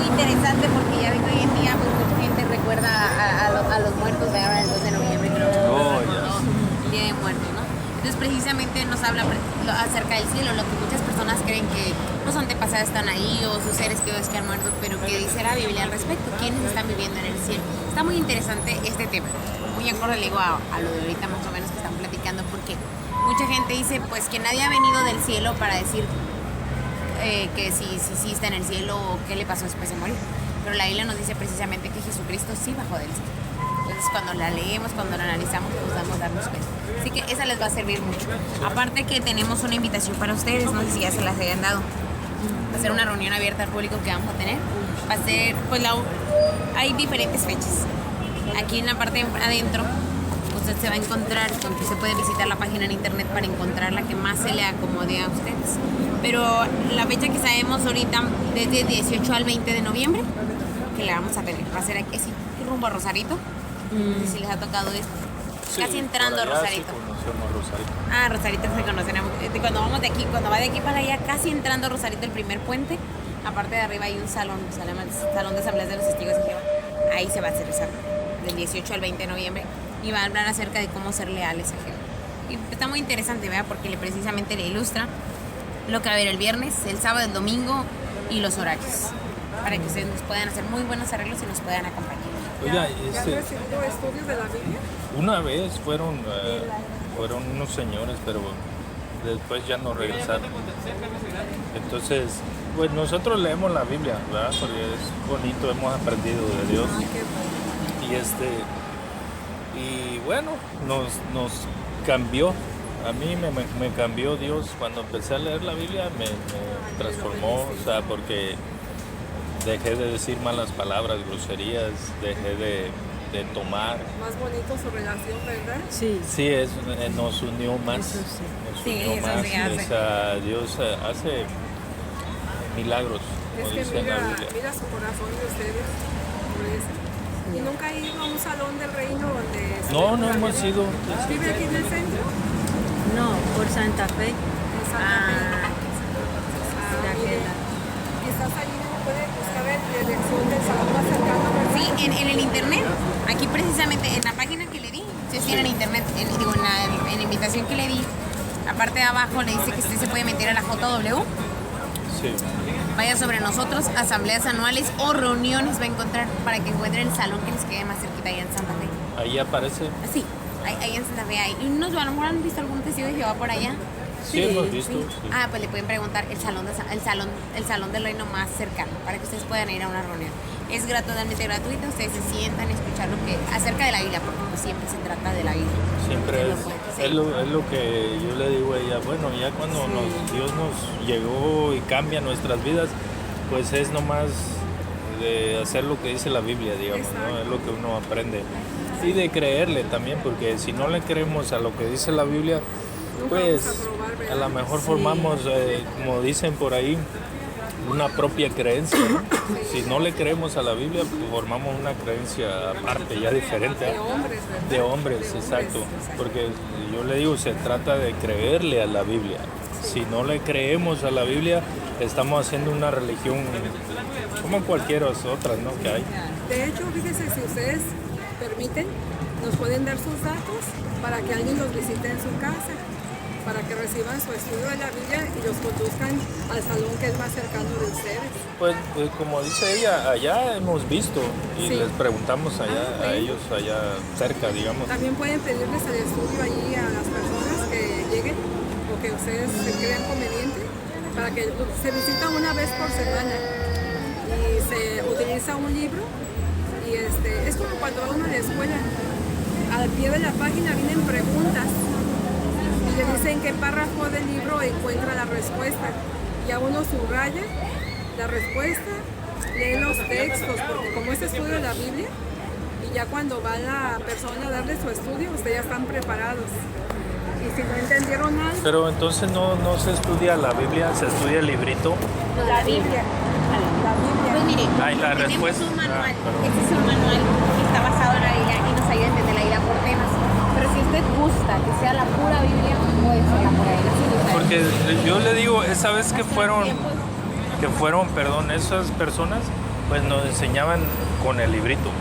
muy interesante porque ya ven que hoy en día pues, mucha gente recuerda a los muertos de ahora el 2 de noviembre, creo que el Día de Muertos, ¿no? Entonces precisamente nos habla acerca del cielo, lo que muchas personas creen que los antepasados están ahí o sus seres queridos que han muerto, pero que dice la Biblia al respecto, quiénes están viviendo en el cielo. Está muy interesante este tema, muy acorde le digo a lo de ahorita más o menos que están platicando, porque mucha gente dice pues que nadie ha venido del cielo para decir que si está en el cielo o qué le pasó después de morir. Pero la Biblia nos dice precisamente que Jesucristo sí bajó del cielo. Entonces cuando la leemos, cuando la analizamos, pues vamos a darnos cuenta. Así que esa les va a servir mucho. Aparte que tenemos una invitación para ustedes, no sé si ya se las hayan dado. Va a ser una reunión abierta al público que vamos a tener. Va a ser, pues hay diferentes fechas. Aquí en la parte de adentro usted se va a encontrar, aunque se puede visitar la página en internet para encontrar la que más se le acomode a ustedes. Pero la fecha que sabemos ahorita, desde 18 al 20 de noviembre, que la vamos a tener, va a ser aquí, sí, rumbo a Rosarito. No sé si les ha tocado esto. Sí, casi entrando a Rosarito. Sí, Rosarito. Ah, Rosarito se conocerá. Cuando vamos de aquí, cuando va de aquí para allá, casi entrando a Rosarito, el primer puente, aparte de arriba hay un salón, se llama el Salón de Asambleas de los Testigos de Jehová. Ahí se va a hacer esa, del 18 al 20 de noviembre, y va a hablar acerca de cómo ser leales a Jehová. Y está muy interesante, ¿verdad? Porque precisamente le ilustra lo que va a haber el viernes, el sábado, el domingo y los horarios, para que ustedes nos puedan hacer muy buenos arreglos y nos puedan acompañar. ¿Ya has recibido estudios de la Biblia? Una vez fueron unos señores, pero después ya no regresaron. Entonces, pues nosotros leemos la Biblia, ¿verdad? Porque es bonito, hemos aprendido de Dios. Y bueno, nos cambió. A mí me cambió Dios cuando empecé a leer la Biblia, me transformó, o sea, porque dejé de decir malas palabras, groserías, dejé de tomar. Más bonito su relación, ¿verdad? Sí. Sí, nos unió más. Eso sí. Nos Sí, unió eso más. sí hace. O sea, Dios hace milagros, Es como que dice la Biblia. mira su corazón de ustedes. Por eso. ¿Y nunca ha ido a un salón del reino donde... No hemos ido. ¿Vive aquí en el centro? No, por Santa Fe. En Santa Fe. Mire. Y estás allí, ¿no puede buscar la dirección del salón más cercano? Sí, en el internet, aquí precisamente en la página que le di, si usted en internet, en la invitación que le di, aparte de abajo le dice que usted se puede meter a la JW, Sí. vaya sobre nosotros, asambleas anuales o reuniones va a encontrar para que encuentre el salón que les quede más cerquita allá en Santa Fe. Ahí aparece. Sí, ahí en Santa Fe hay. Y a lo mejor han visto algún testigo de Jehová por allá. Sí, hemos visto. Sí. Ah, pues le pueden preguntar el salón del reino más cercano para que ustedes puedan ir a una reunión. Es totalmente gratuito, ustedes se sientan a escuchar acerca de la Biblia, porque pues, siempre se trata de la Biblia. Siempre es lo que yo le digo a ella, bueno, ya cuando Dios nos llegó y cambia nuestras vidas, pues es nomás de hacer lo que dice la Biblia, digamos, ¿no? Es lo que uno aprende. Y de creerle también, porque si no le creemos a lo que dice la Biblia, pues a lo mejor formamos, como dicen por ahí, una propia creencia, ¿no? Si no le creemos a la Biblia, pues formamos una creencia aparte, ya diferente. De hombres, exacto. Porque yo le digo, se trata de creerle a la Biblia. Si no le creemos a la Biblia, estamos haciendo una religión como cualquier otra, ¿no? Que hay. De hecho, fíjese, si ustedes permiten, nos pueden dar sus datos para que alguien los visite en su casa, para que reciban su estudio de la Biblia y los conduzcan al salón que es más cercano de ustedes. Pues como dice ella, allá hemos visto y les preguntamos allá, a ellos allá cerca, digamos. También pueden pedirles el estudio allí a las personas que lleguen o que ustedes se crean conveniente, para que se visita una vez por semana y se utiliza un libro y es como cuando va uno a la escuela. Al pie de la página vienen preguntas y le dicen qué párrafo del libro encuentra la respuesta. Ya uno subraya la respuesta, lee los textos, porque como es estudio de la Biblia, y ya cuando va la persona a darle su estudio, ustedes ya están preparados. Y si no entendieron algo... Pero entonces no se estudia la Biblia, se estudia el librito. La Biblia. La Biblia. Pues mire, Ahí la tenemos respuesta. un manual, este es un manual que está basado en la Biblia y nos ayuda a entender la Biblia por temas. Pero si usted gusta que sea la pura Biblia, puede ser la pura Biblia. Porque yo le digo, esa vez que fueron, esas personas, pues nos enseñaban con el librito,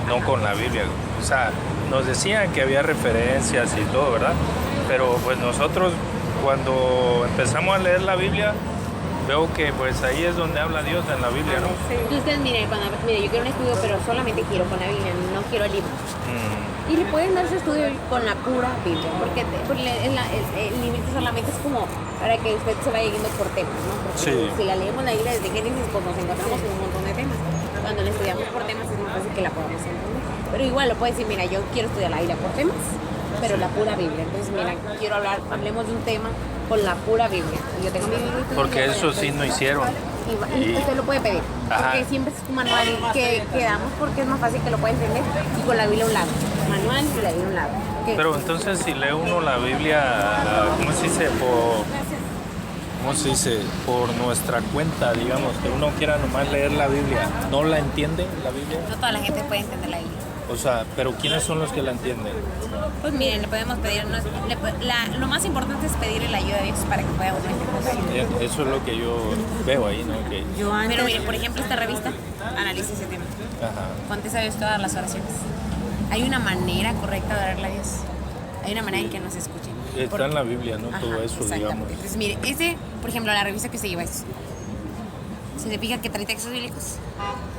no con la Biblia. O sea, nos decían que había referencias y todo, ¿verdad? Pero pues nosotros cuando empezamos a leer la Biblia, veo que pues ahí es donde habla Dios en la Biblia, ¿no? Y ustedes miren, mire, yo quiero un estudio, pero solamente quiero con la Biblia, no quiero el libro. Y le pueden dar su estudio con la pura Biblia, porque el librito solamente es como para que usted se vaya yendo por temas, ¿no? Porque Sí. si la leemos la Biblia desde Génesis, pues nos encontramos con un montón de temas. Cuando la estudiamos por temas es más fácil que la podamos entender. Pero igual lo puede decir, mira, yo quiero estudiar la Biblia por temas, pero la pura Biblia. Entonces, mira, hablemos de un tema con la pura Biblia. Yo tengo mi Biblia. Porque eso sí no hicieron. Y usted lo puede pedir. Ajá. Porque siempre es un manual que damos porque es más fácil que lo pueda entender. Y con la Biblia a un lado. Manual y la Biblia a un lado. ¿Qué? Pero entonces si lee uno la Biblia, ¿cómo se dice? Por nuestra cuenta, digamos, que uno quiera nomás leer la Biblia, ¿no la entiende la Biblia? No toda la gente puede entender la Biblia. O sea, pero ¿quiénes son los que la entienden? Pues miren, le podemos pedir, lo más importante es pedirle la ayuda de Dios para que pueda uno entender. Eso es lo que yo veo ahí, ¿no? Que, Yo antes, Pero miren, por ejemplo, esta revista analiza ese tema. ajá. Contesta a Dios todas las oraciones. Hay una manera correcta de orarle a Dios. Hay una manera en que nos escuche. Está en la Biblia, ¿no? Ajá, Todo eso, exactamente. digamos. Entonces, mire, por ejemplo, la revista que se lleva es. Se le fija que trae textos bíblicos.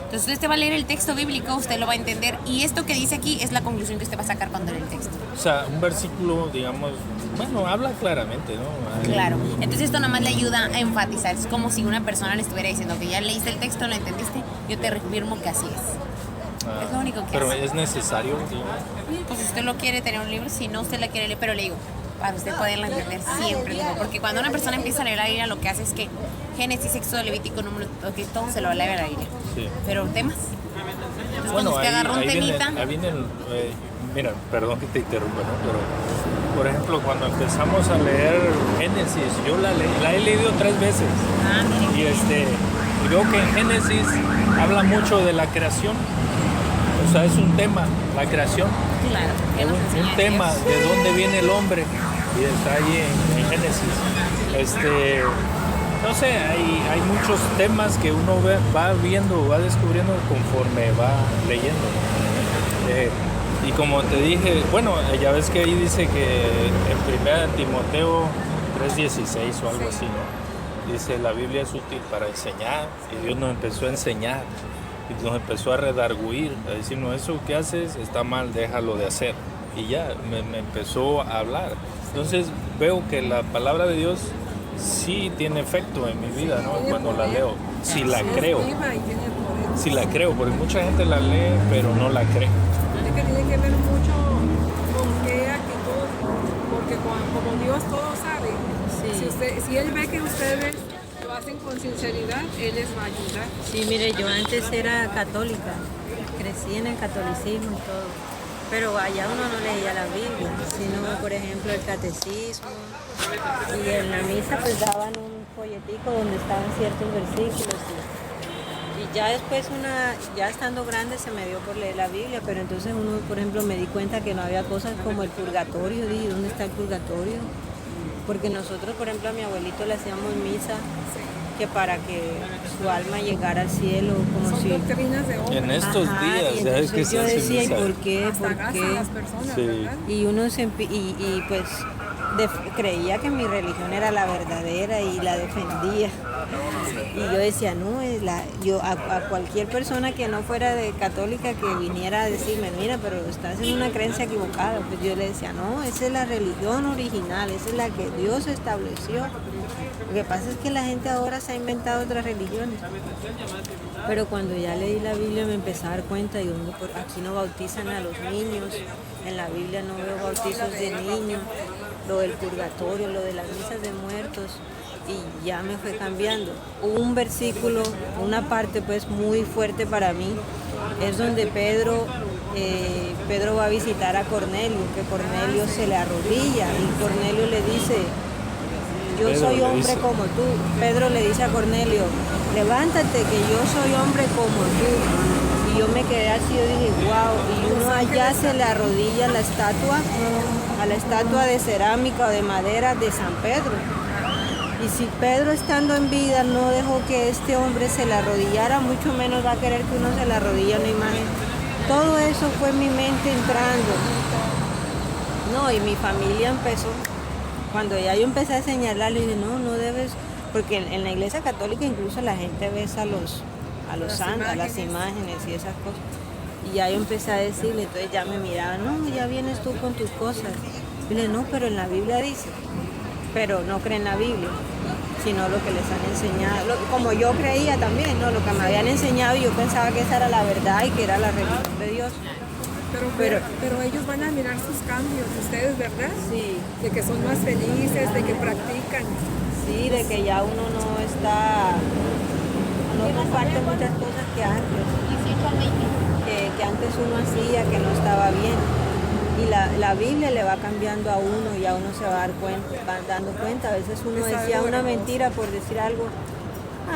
Entonces usted va a leer el texto bíblico, usted lo va a entender y esto que dice aquí es la conclusión que usted va a sacar cuando lee el texto. O sea, un versículo, digamos, bueno, habla claramente, ¿no? Ahí- Claro. Entonces esto nada más le ayuda a enfatizar. Es como si una persona le estuviera diciendo que ya leíste el texto, lo entendiste, yo te reafirmo que así es. Ah, Es lo único que pero hace. es necesario, digamos. Pues si usted lo quiere tener un libro, si no usted la quiere leer, pero le digo, para usted poderla entender siempre, digo, porque cuando una persona empieza a leer la Biblia, lo que hace es que Génesis, Éxodo, Levítico, Número, que todo se lo lee a la Biblia. Sí. Pero temas. Entonces Bueno, cuando usted agarra un temita, mira, perdón que te interrumpa, ¿no? Pero, por ejemplo, cuando empezamos a leer Génesis, yo la he leído 3 veces. mire, Y veo que en Génesis habla mucho de la creación. O sea, es un tema, la creación. claro, ¿qué nos enseña Un tema Dios? de dónde viene el hombre. Y está ahí en Génesis. No sé, hay muchos temas que uno va viendo, va descubriendo conforme va leyendo. Y como te dije, bueno, ya ves que ahí dice que en 1 Timoteo 3:16 o algo así, ¿no? Dice, la Biblia es útil para enseñar, y Dios nos empezó a enseñar, y nos empezó a redarguir, a decirnos, eso que haces está mal, déjalo de hacer. Y ya, me empezó a hablar. Entonces veo que la palabra de Dios sí tiene efecto en mi vida, ¿no? Cuando la leo, si la creo. Viva y tiene poder. Si la creo, porque mucha gente la lee, pero no la cree. Es que tiene que ver mucho con qué actitud, porque como Dios todo sabe, Sí. si Él ve que ustedes lo hacen con sinceridad, Él les va a ayudar. sí, mire, yo antes era católica, crecí en el catolicismo y todo, pero allá uno no leía la Biblia, sino, por ejemplo, el catecismo, y en la misa pues daban un folletico donde estaban ciertos versículos, y ya después ya estando grande se me dio por leer la Biblia, pero entonces uno, por ejemplo, me di cuenta que no había cosas como el purgatorio. Dije, ¿dónde está el purgatorio? Porque nosotros, por ejemplo, a mi abuelito le hacíamos misa que para que su alma llegara al cielo, como Son si... doctrinas de hombres. En estos Ajá, días, y ya es que entonces se yo hace decía, ¿y misa. por qué? Hasta ¿Por gasta qué? a las personas, Sí. ¿verdad? Y uno y pues creía que mi religión era la verdadera y la defendía. Y yo decía, no, a cualquier persona que no fuera de católica que viniera a decirme, mira, pero estás en una creencia equivocada, pues yo le decía, no, esa es la religión original, esa es la que Dios estableció. Lo que pasa es que la gente ahora se ha inventado otras religiones. Pero cuando ya leí la Biblia me empecé a dar cuenta, y aquí no bautizan a los niños, en la Biblia no veo bautizos de niños, lo del purgatorio, lo de las misas de muertos, y ya me fue cambiando. Hubo un versículo, una parte pues muy fuerte para mí, es donde Pedro va a visitar a Cornelio, que Cornelio se le arrodilla y Cornelio le dice, yo Pedro soy le hombre dice. como tú. Pedro le dice a Cornelio, levántate que yo soy hombre como tú. Y yo me quedé así, yo dije, wow, y uno allá se le arrodilla a la estatua de cerámica o de madera de San Pedro. Y si Pedro estando en vida no dejó que este hombre se le arrodillara, mucho menos va a querer que uno se le arrodille a una imagen. Todo eso fue en mi mente entrando. No, y mi familia empezó, cuando ya yo empecé a señalarle, dije, no debes, porque en la iglesia católica incluso la gente besa a los santos, a las imágenes y esas cosas. Y ya yo empecé a decirle, entonces ya me miraban, no, ya vienes tú con tus cosas. Y le dije, no, pero en la Biblia dice, pero no creen la Biblia, sino lo que les han enseñado, como yo creía también, ¿no? Lo que me habían enseñado y yo pensaba que esa era la verdad y que era la religión de Dios. Pero ellos van a mirar sus cambios, ustedes, ¿verdad? Sí. De que son más felices, de que practican. Sí, de que ya uno no comparte muchas cosas que antes. Que antes uno hacía, que no estaba bien. Y la Biblia le va cambiando a uno y a uno se va dando cuenta. A veces uno decía una mentira por decir algo.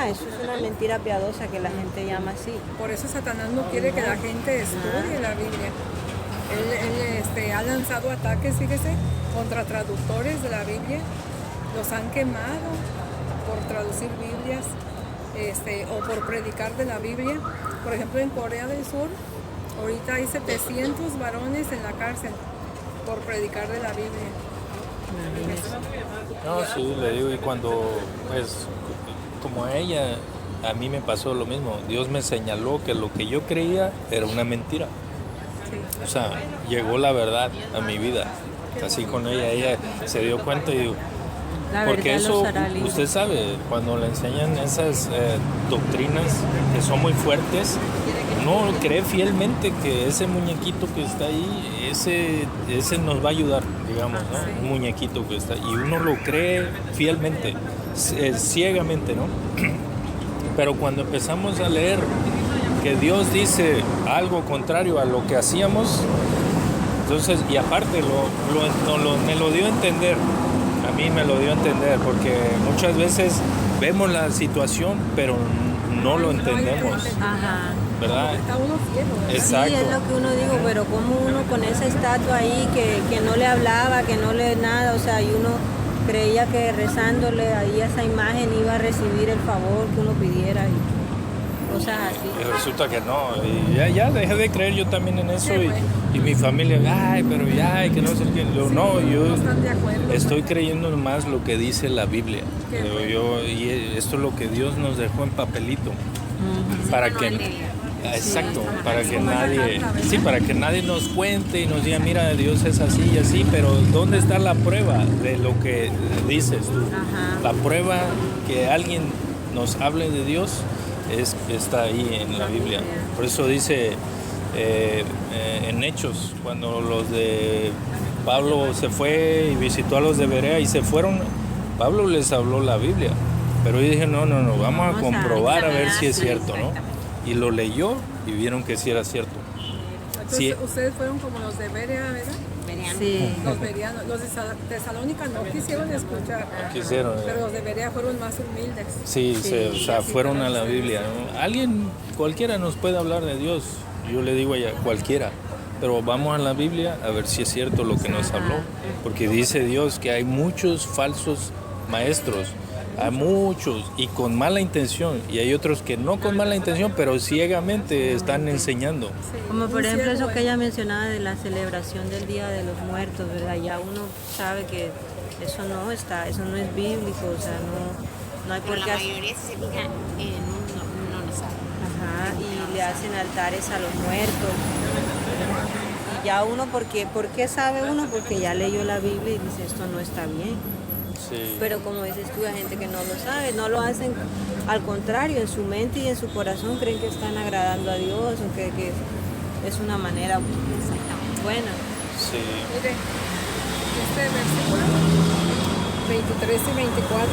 Eso es una mentira piadosa que la gente llama así. Por eso Satanás no quiere que la gente estudie la Biblia. Él ha lanzado ataques, fíjese, contra traductores de la Biblia. Los han quemado por traducir Biblias o por predicar de la Biblia. Por ejemplo, en Corea del Sur, ahorita hay 700 varones en la cárcel por predicar de la Biblia. No, sí, le digo, y cuando, pues, como a ella, a mí me pasó lo mismo. Dios me señaló que lo que yo creía era una mentira. O sea, llegó la verdad a mi vida. Así con ella se dio cuenta y digo, porque eso, usted sabe, cuando le enseñan esas doctrinas que son muy fuertes, uno cree fielmente que ese muñequito que está ahí, ese nos va a ayudar, digamos, ¿no? Un muñequito que está ahí, y uno lo cree fielmente, ciegamente, ¿no? Pero cuando empezamos a leer que Dios dice algo contrario a lo que hacíamos, entonces, y aparte me lo dio a entender. A mí me lo dio a entender, porque muchas veces vemos la situación, pero no lo entendemos. Ajá. ¿Verdad? Está uno ciego. Exacto. Sí, es lo que uno digo, pero como uno con esa estatua ahí que no le hablaba, que no le nada, o sea, y uno creía que rezándole ahí a esa imagen iba a recibir el favor que uno pidiera y cosas así. Y resulta que no, y ya dejé de creer yo también en eso, y mi familia, pero que no sé qué. Yo están de acuerdo. estoy creyendo más lo que dice la Biblia. Y esto es lo que Dios nos dejó en papelito. Para que exacto, para que nadie nos cuente y nos diga, mira, Dios es así y así, pero ¿dónde está la prueba de lo que dices tú? Ajá. La prueba que alguien nos hable de Dios está ahí en la Biblia. Por eso dice en Hechos, cuando los de Pablo se fue y visitó a los de Berea y se fueron, Pablo les habló la Biblia, pero yo dije, no, vamos a comprobar a ver si es cierto, ¿no? Y lo leyó y vieron que sí era cierto. Entonces, Sí. Ustedes fueron como los de Berea, ¿verdad? Sí. Los bereanos, los de Tesalónica no quisieron escuchar, Quisieron. pero los de Berea fueron más humildes. Sí, fueron a la Biblia, ¿no? Cualquiera nos puede hablar de Dios, yo le digo a ella, cualquiera, pero vamos a la Biblia a ver si es cierto lo que nos habló, porque dice Dios que hay muchos falsos maestros, hay muchos y con mala intención, y hay otros que no con mala intención, pero ciegamente están enseñando. Como por ejemplo eso que ella mencionaba de la celebración del Día de los Muertos, ¿verdad? Ya uno sabe que eso no es bíblico, o sea, no hay por Pero qué la hacer. mayoría se fija no lo sabe. Ajá, y le hacen altares a los muertos. Y ya uno, ¿por qué sabe uno? Porque ya leyó la Biblia y dice, esto no está bien. Sí. Pero como dices tú, hay gente que no lo sabe, no lo hacen, al contrario, en su mente y en su corazón creen que están agradando a Dios o que es una manera buena. Sí. Mire, este versículo 23 y 24.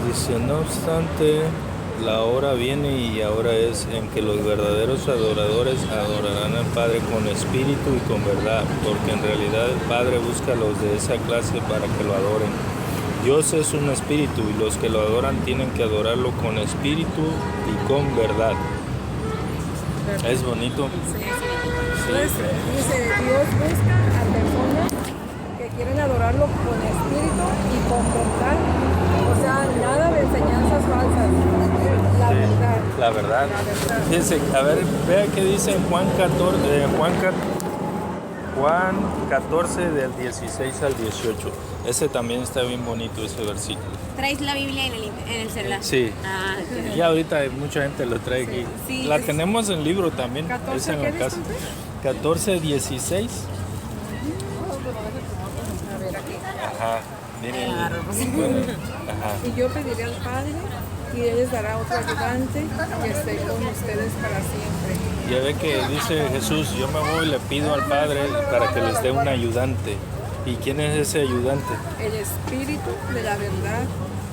Dice, no obstante, la hora viene y ahora es en que los verdaderos adoradores adorarán al Padre con espíritu y con verdad, porque en realidad el Padre busca a los de esa clase para que lo adoren. Dios es un espíritu y los que lo adoran tienen que adorarlo con espíritu y con verdad. Es bonito. Entonces, dice, Dios busca a personas que quieren adorarlo con espíritu y con verdad. O sea, nada de enseñanzas falsas. La verdad. La verdad. La verdad. Fíjense, a ver, vea qué dice en Juan 14 del 16 al 18. Ese también está bien bonito, ese versículo. ¿Traes la Biblia en el celular? Sí. Ah, ok. Y ahorita mucha gente lo trae aquí. Sí, La es- tenemos en libro también. 14, es en la ¿qué casa. disculpe? 14, 16. A ver aquí. Ajá. Miren. pues. Bueno, ajá. Y yo pediré al Padre y Él les dará otro ayudante que esté con ustedes para siempre. Ya ve que dice Jesús, yo me voy y le pido al Padre para que les dé un ayudante. ¿Y quién es ese ayudante? El Espíritu de la verdad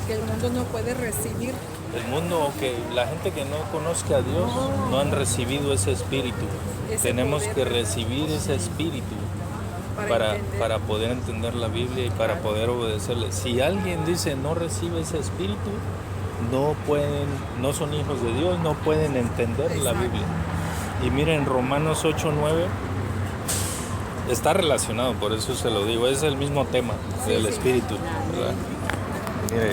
que el mundo no puede recibir. El mundo, que la gente que no conozca a Dios no han recibido ese espíritu. Ese Tenemos poder. que recibir ese espíritu Entender. para poder entender la Biblia y para poder obedecerle. Si alguien dice no recibe ese espíritu, no son hijos de Dios, no pueden entender la Exacto. Biblia. Y miren, Romanos 8:9 está relacionado, por eso se lo digo, es el mismo tema del espíritu, ¿verdad? Mire,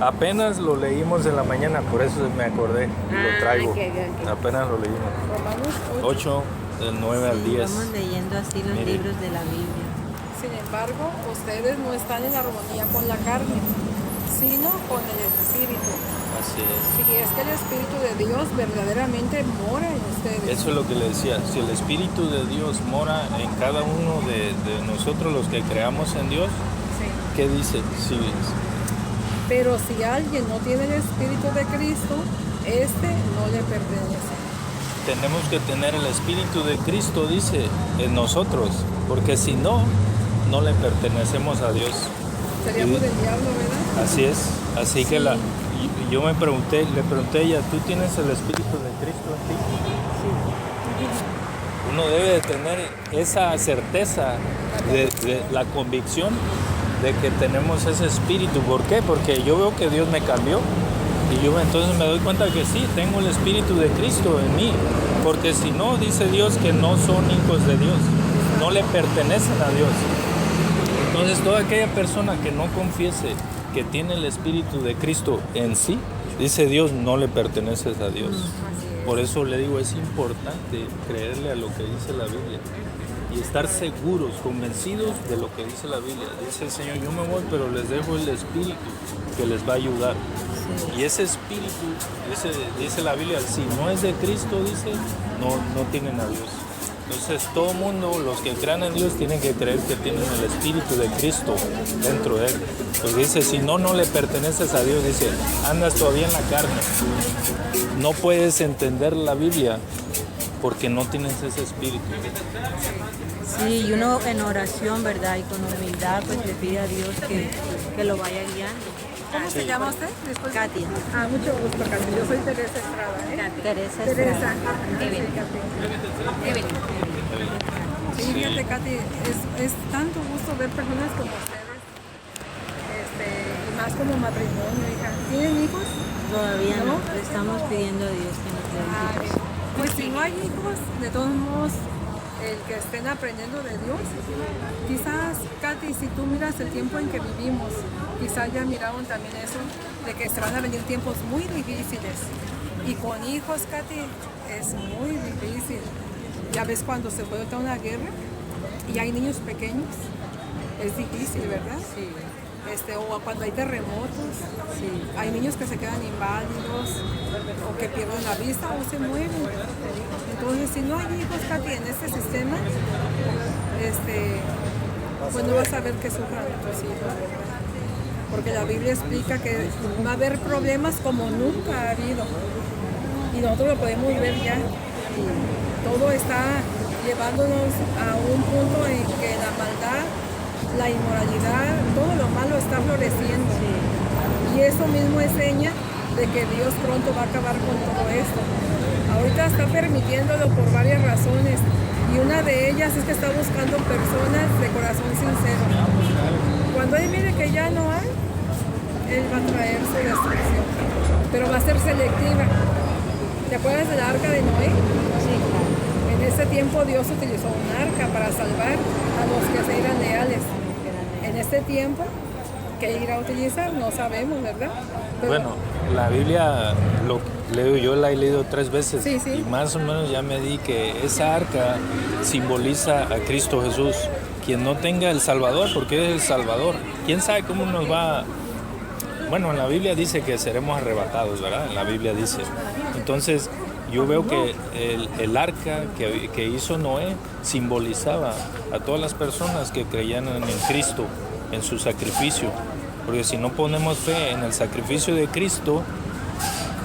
apenas lo leímos en la mañana, por eso me acordé y lo traigo. ok. Apenas lo leímos. Romanos 8. 8, del 9 al Sí, 10. vamos leyendo así los Mire. libros de la Biblia. Sin embargo, ustedes no están en armonía con la carne, sino con el Espíritu. Así es. Si es que el Espíritu de Dios verdaderamente mora en ustedes. Eso es lo que le decía. Si el Espíritu de Dios mora en cada uno de nosotros, los que creamos en Dios, Sí. ¿qué dice? Sí, Pero si alguien no tiene el Espíritu de Cristo, este no le pertenece. tenemos que tener el Espíritu de Cristo, dice, en nosotros, porque si no, no le pertenecemos a Dios. Seríamos del diablo, ¿verdad? Así es. Así que yo le pregunté a ella, ¿tú tienes el Espíritu de Cristo en ti? Uno debe de tener esa certeza de la convicción de que tenemos ese espíritu. ¿Por qué? Porque yo veo que Dios me cambió y yo entonces me doy cuenta que sí, tengo el Espíritu de Cristo en mí. Porque si no, dice Dios que no son hijos de Dios, no le pertenecen a Dios. Entonces toda aquella persona que no confiese que tiene el Espíritu de Cristo en sí, dice Dios, no le perteneces a Dios. Por eso le digo, es importante creerle a lo que dice la Biblia y estar seguros, convencidos de lo que dice la Biblia. Dice el Señor, yo me voy, pero les dejo el Espíritu que les va a ayudar. Y ese Espíritu, dice la Biblia, si no es de Cristo, dice, no tienen a Dios. Entonces todo mundo, los que crean en Dios, tienen que creer que tienen el Espíritu de Cristo dentro de él. Porque dice, si no le perteneces a Dios, dice, andas todavía en la carne. No puedes entender la Biblia porque no tienes ese Espíritu. Sí, y uno en oración, ¿verdad? Y con humildad, pues le pide a Dios que lo vaya guiando. ¿Cómo se llama usted? Disculpe. Katia. Ah, mucho gusto, Katy. Yo soy Teresa Estrada, ¿eh? Teresa Teresa. Estrada. Evelyn. Evelyn. Sí, fíjate, Katy, es tanto gusto ver personas como ustedes, y más como matrimonio, hija. ¿Tienen hijos? Todavía no, ¿No? le estamos pidiendo a Dios que nos dé Ay, hijos. pues si no hay hijos, de todos modos, el que estén aprendiendo de Dios, quizás, Katy, si tú miras el tiempo en que vivimos, quizás ya miraron también eso, de que se van a venir tiempos muy difíciles. Y con hijos, Katy, es muy difícil. Ya ves cuando se puede estar una guerra y hay niños pequeños, es difícil, ¿verdad? Sí, O cuando hay terremotos, sí. hay niños que se quedan inválidos o que pierden la vista o se mueren. Entonces, si no hay hijos, Katy, en este sistema, pues no vas a ver que sufran tus hijos, ¿verdad? Porque la Biblia explica que va a haber problemas como nunca ha habido. Y nosotros lo podemos ver ya. Todo está llevándonos a un punto en que la maldad, la inmoralidad, todo lo malo está floreciendo. Y eso mismo es seña de que Dios pronto va a acabar con todo esto. Ahorita está permitiéndolo por varias razones y una de ellas es que está buscando personas de corazón sincero. Cuando Él mire que ya no hay, Él va a traer su destrucción, pero va a ser selectiva. ¿Te acuerdas del arca de Noé? Sí, claro. En ese tiempo Dios utilizó un arca para salvar a los que se eran leales. En este tiempo qué ir a utilizar, no sabemos, ¿verdad? Pero, Bueno, la Biblia lo leo, yo la he leído 3 veces Sí, sí. y más o menos ya me di que esa arca simboliza a Cristo Jesús. Quien no tenga el Salvador, porque es el Salvador, quién sabe cómo nos va. Bueno, en la Biblia dice que seremos arrebatados, ¿verdad? En la Biblia dice. Entonces, yo veo que el arca que hizo Noé simbolizaba a todas las personas que creían en Cristo, en su sacrificio. Porque si no ponemos fe en el sacrificio de Cristo,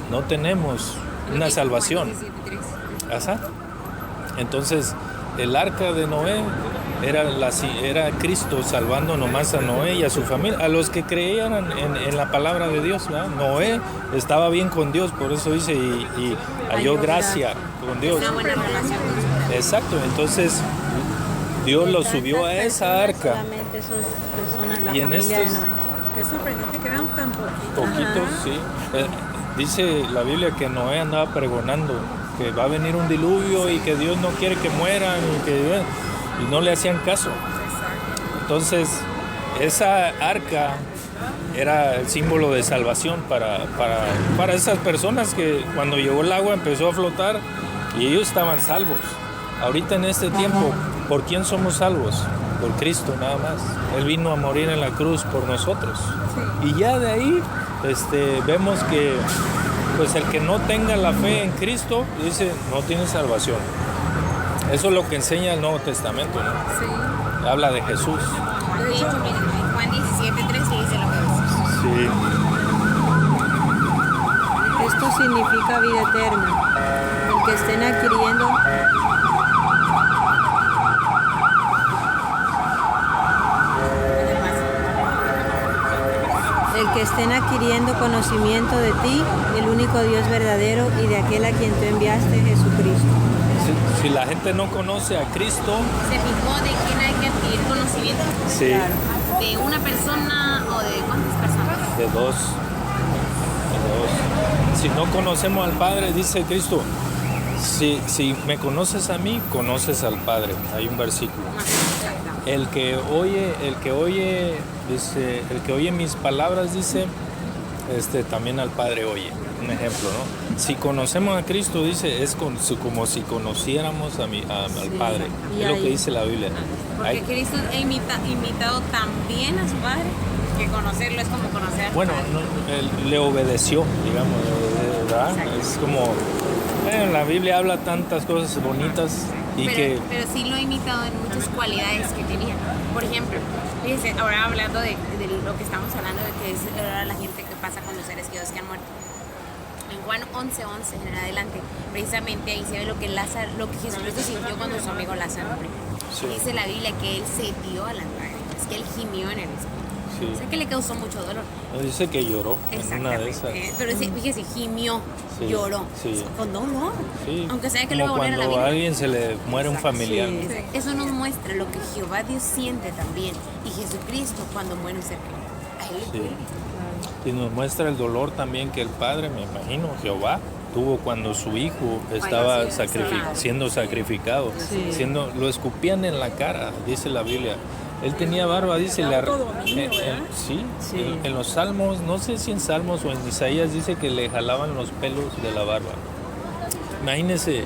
no tenemos una salvación. ¿Ajá? Entonces, el arca de Noé era Cristo salvando nomás a Noé y a su familia, a los que creían en la palabra de Dios, ¿verdad? Noé estaba bien con Dios, por eso dice, y halló gracia con Dios. Una buena relación con su Exacto, entonces Dios lo subió a esa arca. Solamente esas personas, la Y en familia de estos- Noé. qué sorprendente que eran tan poquitos. Poquitos, sí. Dice la Biblia que Noé andaba pregonando que va a venir un diluvio y que Dios no quiere que mueran y no le hacían caso. Entonces, esa arca era el símbolo de salvación para esas personas que cuando llegó el agua empezó a flotar y ellos estaban salvos. Ahorita en este tiempo, ¿por quién somos salvos? Por Cristo nada más. Él vino a morir en la cruz por nosotros. Y ya de ahí vemos que pues el que no tenga la fe en Cristo, dice, no tiene salvación. Eso es lo que enseña el Nuevo Testamento, ¿no? Sí. Habla de Jesús. De hecho, miren, en Juan 17:3 dice lo que dice. Sí. Esto significa vida eterna. El que estén adquiriendo conocimiento de ti, el único Dios verdadero y de aquel a quien tú enviaste, Jesucristo. Si la gente no conoce a Cristo, Se fijó de quién hay que adquirir conocimiento. sí, Claro. ¿De una persona o de cuántas personas? de dos. Si no conocemos al Padre, dice Cristo, si me conoces a mí, conoces al Padre. Hay un versículo. El que oye, dice, el que oye mis palabras, dice, también al Padre oye. Un ejemplo, ¿no? Si conocemos a Cristo, dice, es como si conociéramos al Padre. Y Es lo que ahí- dice la Biblia. Porque Hay- Cristo ha imitado también a su Padre, que conocerlo es como conocer a su Bueno, Padre. no, él le obedeció, digamos, ¿verdad? Exacto. Es como, la Biblia habla tantas cosas bonitas y pero sí lo ha imitado en muchas cualidades que tenía. Por ejemplo, fíjense, ahora hablando de lo que estamos hablando, de que es ahora la gente que pasa con los seres queridos que han muerto. En Juan 11:11 en adelante, precisamente ahí se ve lo que Jesucristo sintió cuando su amigo Lázaro murió. Sí. Dice la Biblia que él se dio a las lágrimas, que él gimió en el espíritu. Sí. O sea que le causó mucho dolor. Dice que lloró en una de esas. Pero fíjese, gimió, Sí, lloró, sí. con dolor. Sí, Aunque sea que como lo va a poner a la cuando a Biblia. alguien se le muere un familiar. Sí. ¿no? Eso nos muestra lo que Jehová Dios siente también. Y Jesucristo cuando muere un ser querido. A él le Sí. duele. Y nos muestra el dolor también que el Padre, me imagino, Jehová, tuvo cuando su hijo estaba siendo sacrificado. Sí. Lo escupían en la cara, dice la Biblia. Él tenía barba, dice. Autodominio, ¿verdad? Sí, Sí. En los Salmos, no sé si en Salmos o en Isaías dice que le jalaban los pelos de la barba. Imagínense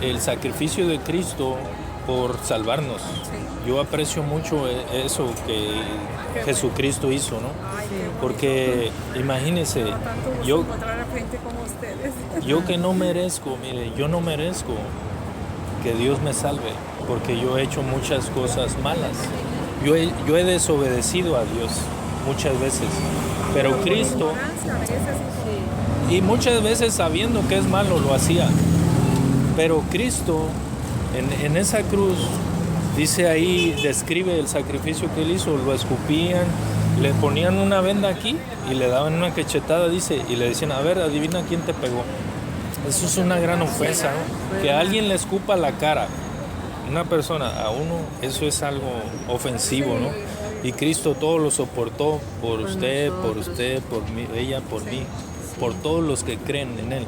el sacrificio de Cristo por salvarnos. Yo aprecio mucho eso que Jesucristo hizo, ¿no? Ay, qué bonito. Porque imagínense, Tanto gusto yo encontrar a gente como ustedes. yo que no merezco, mire, yo no merezco que Dios me salve, porque yo he hecho muchas cosas malas. Yo he desobedecido a Dios muchas veces, pero Cristo, A veces, y muchas veces sabiendo que es malo lo hacía, pero Cristo en esa cruz, dice ahí, describe el sacrificio que él hizo, lo escupían, le ponían una venda aquí y le daban una cachetada, dice, y le decían, a ver, adivina quién te pegó. Eso es una gran ofensa, ¿no? Que a alguien le escupa la cara, una persona, a uno, eso es algo ofensivo, ¿no? Y Cristo todo lo soportó por usted, por mí, ella, por mí, por todos los que creen en Él.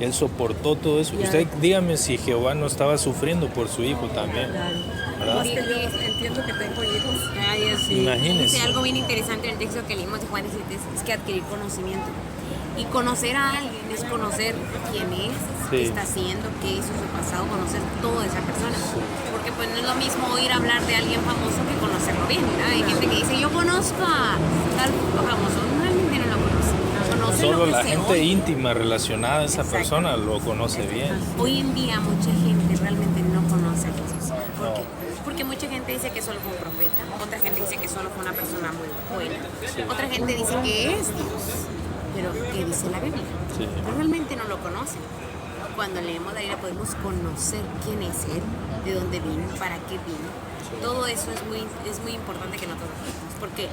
Él soportó todo eso. Usted dígame si Jehová no estaba sufriendo por su hijo también. Claro. ¿verdad? Más que yo entiendo que tengo hijos. Ay, es, Imagínese. dice algo bien interesante en el texto que leímos de Juan 17, es que adquirir conocimiento. Y conocer a alguien es conocer quién es, qué está haciendo, qué hizo su pasado, conocer todo de esa persona. Porque pues no es lo mismo oír hablar de alguien famoso que conocerlo bien, ¿verdad? Hay gente que dice, yo conozco a tal famoso, realmente no lo conoce. Conoce Solo lo que la se gente oye. íntima relacionada a esa persona lo conoce bien. Hoy en día mucha gente realmente no conoce a Jesús. ¿Por qué? Porque mucha gente dice que solo fue un profeta, otra gente dice que solo fue una persona muy buena, otra gente dice que es Dios. Pero ¿qué dice la Biblia? Sí. Pero realmente no lo conocen. Cuando leemos la Biblia podemos conocer quién es Él, de dónde vino, para qué vino. Todo eso es muy importante que nosotros sepamos, porque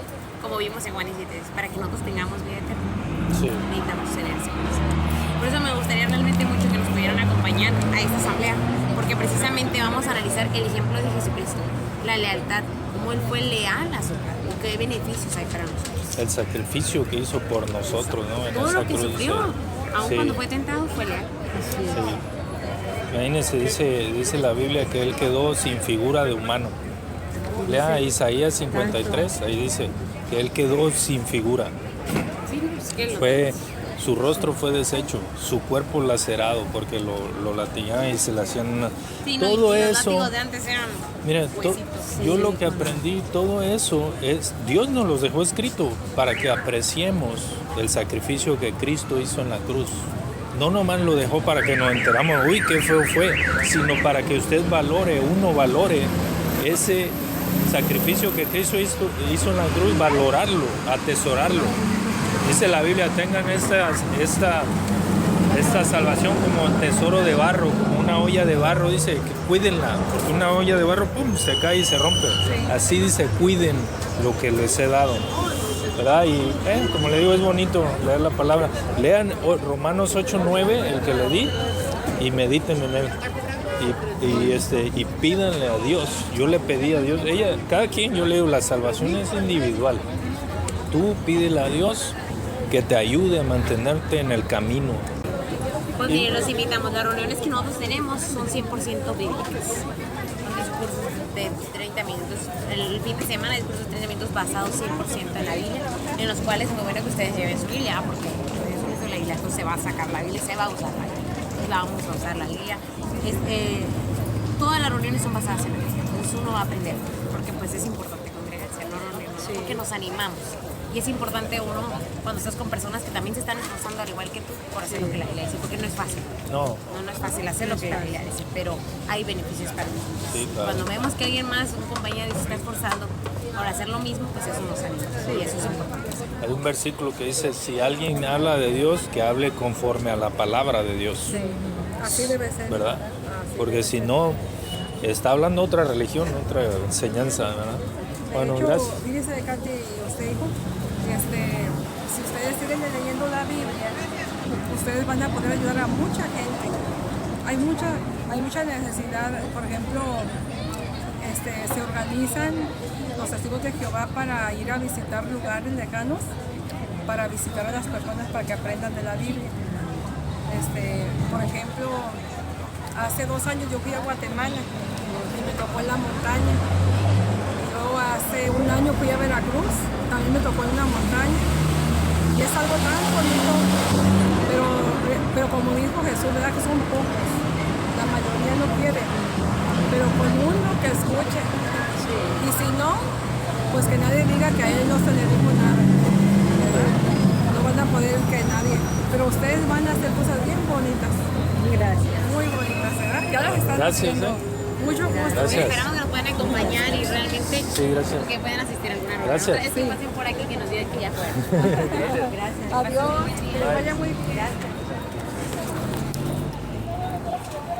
como vimos en Juan 17, para que nosotros tengamos vida eterna, necesitamos tener ese conocimiento. Por eso me gustaría realmente mucho que nos pudieran acompañar a esta asamblea, porque precisamente vamos a analizar el ejemplo de Jesucristo, la lealtad, cómo Él fue leal a su Padre, y qué beneficios hay para nosotros. El sacrificio que hizo por nosotros, ¿no? En Todo esa lo que cruz, sufrió, aun cuando fue tentado, fue leal. Sí. Imagínense, dice la Biblia que Él quedó sin figura de humano. Lea Isaías 53, ahí dice que Él quedó sin figura. Sí, pues, que Su rostro fue deshecho, su cuerpo lacerado porque lo latillaban y se le hacían una... sí, no, todo y los eso, látigos de antes eran mira, huesitos. yo lo que aprendí, todo eso es, Dios nos los dejó escrito para que apreciemos el sacrificio que Cristo hizo en la cruz. No nomás lo dejó para que nos enteramos, uy, qué feo fue, sino para que usted valore ese sacrificio que Cristo hizo en la cruz, valorarlo, atesorarlo. Dice la Biblia, tengan esta salvación como tesoro de barro, como una olla de barro, dice que cuídenla, porque una olla de barro, pum, se cae y se rompe. Así dice, cuiden lo que les he dado, ¿verdad? Y como le digo, es bonito leer la palabra. Lean Romanos 8:9, el que le di, y mediten en él. Y pídanle a Dios. Yo le pedí a Dios, cada quien, yo le digo, la salvación es individual. Tú pídele a Dios que te ayude a mantenerte en el camino. Pues miren, los invitamos. Las reuniones que nosotros tenemos son 100% bíblicas. Discursos de 30 minutos. El fin de semana, discursos de 30 minutos basados 100% en la Biblia, en los cuales es muy bueno que ustedes lleven su Biblia, porque eso la Biblia, entonces se va a sacar la Biblia, se va a usar la Biblia. Entonces la vamos a usar la Biblia. Todas las reuniones son basadas en la Biblia, entonces uno va a aprender, porque pues es importante congregarse, no reunirnos, porque nos animamos. Y es importante uno, cuando estás con personas que también se están esforzando al igual que tú, por hacer lo que la Biblia dice, porque no es fácil. No es fácil hacer lo que la Biblia dice, pero hay beneficios para nosotros. Sí, claro. Cuando vemos que alguien más, un compañero, se está esforzando por hacer lo mismo, pues eso nos anima. Y eso es importante. Hay un versículo que dice, si alguien habla de Dios, que hable conforme a la palabra de Dios. Sí, así debe ser. ¿Verdad? Porque si no, está hablando otra religión, otra enseñanza, ¿verdad? Bueno, de hecho, gracias. fíjese, Katy y usted, hijo, si ustedes siguen leyendo la Biblia, ustedes van a poder ayudar a mucha gente. Hay mucha necesidad, por ejemplo, se organizan los testigos de Jehová para ir a visitar lugares lejanos, para visitar a las personas para que aprendan de la Biblia. Por ejemplo, hace 2 años yo fui a Guatemala y me tocó en la montaña. Luego hace 1 año fui a Veracruz, también me tocó en una montaña. Y es algo tan bonito, pero como dijo Jesús, ¿verdad? Que son pocos, la mayoría no quiere, pero con uno que escuche. Y si no, pues que nadie diga que a él no se le dijo nada, ¿verdad? No van a poder que nadie, pero ustedes van a hacer cosas bien bonitas. Gracias. Muy bonitas, ¿verdad? Ya las están haciendo. Mucho gusto. Gracias. Esperamos que nos puedan acompañar y realmente gracias. que puedan asistir a alguna reunión. Gracias. Es que pasen por aquí que nos digan que ya fueron. Gracias. Adiós, que les vaya muy bien. Gracias.